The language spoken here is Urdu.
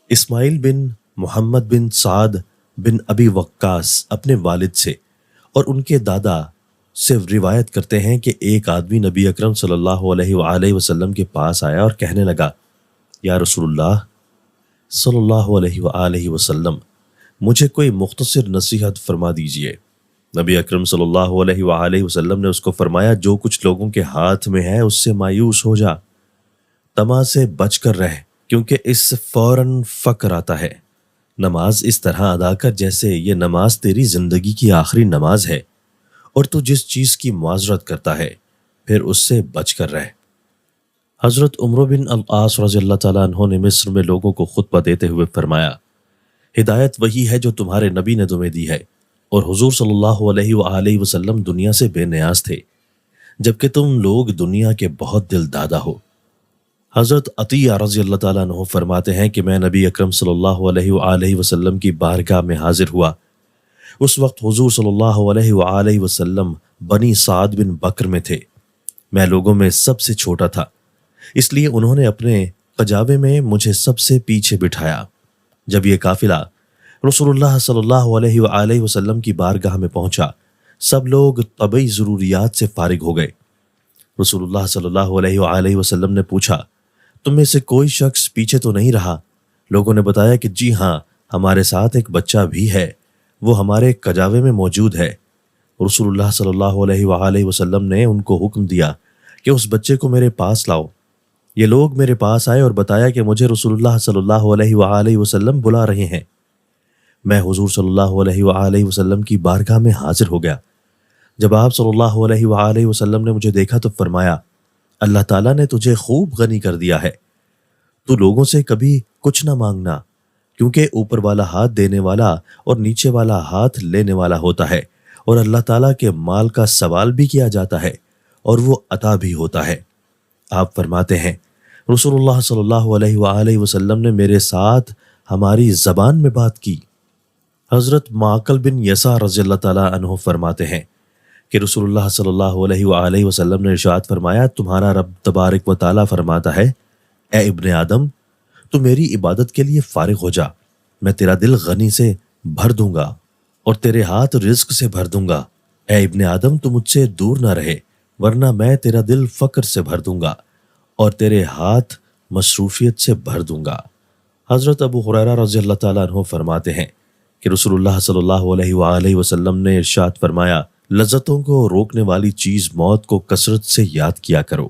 اسماعیل بن محمد بن سعد بن ابی وقاص اپنے والد سے اور ان کے دادا سے روایت کرتے ہیں کہ ایک آدمی نبی اکرم صلی اللہ علیہ وآلہ وسلم کے پاس آیا اور کہنے لگا، یا رسول اللہ صلی اللہ علیہ وآلہ وسلم، مجھے کوئی مختصر نصیحت فرما دیجئے۔ نبی اکرم صلی اللہ علیہ وآلہ وسلم نے اس کو فرمایا، جو کچھ لوگوں کے ہاتھ میں ہے اس سے مایوس ہو جا، طمع سے بچ کر رہ، کیونکہ اس سے فوراً فقر آتا ہے۔ نماز اس طرح ادا کر جیسے یہ نماز تیری زندگی کی آخری نماز ہے، اور تو جس چیز کی معذرت کرتا ہے پھر اس سے بچ کر رہ۔ حضرت عمرو بن العاص رضی اللہ تعالیٰ عنہ نے مصر میں لوگوں کو خطبہ دیتے ہوئے فرمایا، ہدایت وہی ہے جو تمہارے نبی نے تمہیں دی ہے، اور حضور صلی اللہ علیہ وآلہ وسلم دنیا سے بے نیاز تھے، جبکہ تم لوگ دنیا کے بہت دل دادا ہو۔ حضرت عطیہ رضی اللہ تعالیٰ عنہ فرماتے ہیں کہ میں نبی اکرم صلی اللہ علیہ وآلہ وسلم کی بارگاہ میں حاضر ہوا۔ اس وقت حضور صلی اللہ علیہ وآلہ وسلم بنی سعد بن بکر میں تھے۔ میں لوگوں میں سب سے چھوٹا تھا، اس لیے انہوں نے اپنے قجاوے میں مجھے سب سے پیچھے بٹھایا۔ جب یہ قافلہ رسول اللہ صلی اللہ علیہ وآلہ وسلم کی بارگاہ میں پہنچا، سب لوگ طبعی ضروریات سے فارغ ہو گئے۔ رسول اللہ صلی اللہ علیہ وآلہ وسلم نے پوچھا، تم میں سے کوئی شخص پیچھے تو نہیں رہا؟ لوگوں نے بتایا کہ جی ہاں، ہمارے ساتھ ایک بچہ بھی ہے، وہ ہمارے کجاوے میں موجود ہے۔ رسول اللہ صلی اللہ علیہ وآلہ وسلم نے ان کو حکم دیا کہ اس بچے کو میرے پاس لاؤ۔ یہ لوگ میرے پاس آئے اور بتایا کہ مجھے رسول اللہ صلی اللہ علیہ وآلہ وسلم بلا رہے ہیں۔ میں حضور صلی اللہ علیہ وآلہ وسلم کی بارگاہ میں حاضر ہو گیا۔ جب آپ صلی اللہ علیہ وآلہ وسلم نے مجھے دیکھا تو فرمایا، اللہ تعالیٰ نے تجھے خوب غنی کر دیا ہے، تو لوگوں سے کبھی کچھ نہ مانگنا، کیونکہ اوپر والا ہاتھ دینے والا اور نیچے والا ہاتھ لینے والا ہوتا ہے، اور اللہ تعالیٰ کے مال کا سوال بھی کیا جاتا ہے اور وہ عطا بھی ہوتا ہے۔ آپ فرماتے ہیں، رسول اللہ صلی اللہ علیہ وآلہ وسلم نے میرے ساتھ ہماری زبان میں بات کی۔ حضرت معقل بن یسار رضی اللہ تعالیٰ عنہ فرماتے ہیں کہ رسول اللہ صلی اللہ علیہ وآلہ وسلم نے ارشاد فرمایا، تمہارا رب تبارک و تعالیٰ فرماتا ہے، اے ابن آدم، تو میری عبادت کے لیے فارغ ہو جا، میں تیرا دل غنی سے بھر دوں گا اور تیرے ہاتھ رزق سے بھر دوں گا۔ اے ابن آدم، تو مجھ سے دور نہ رہے، ورنہ میں تیرا دل فقر سے بھر دوں گا اور تیرے ہاتھ مصروفیت سے بھر دوں گا۔ حضرت ابو ہریرہ رضی اللہ تعالیٰ عنہ فرماتے ہیں کہ رسول اللہ صلی اللہ علیہ وآلہ وسلم نے ارشاد فرمایا، لذتوں کو روکنے والی چیز موت کو کثرت سے یاد کیا کرو۔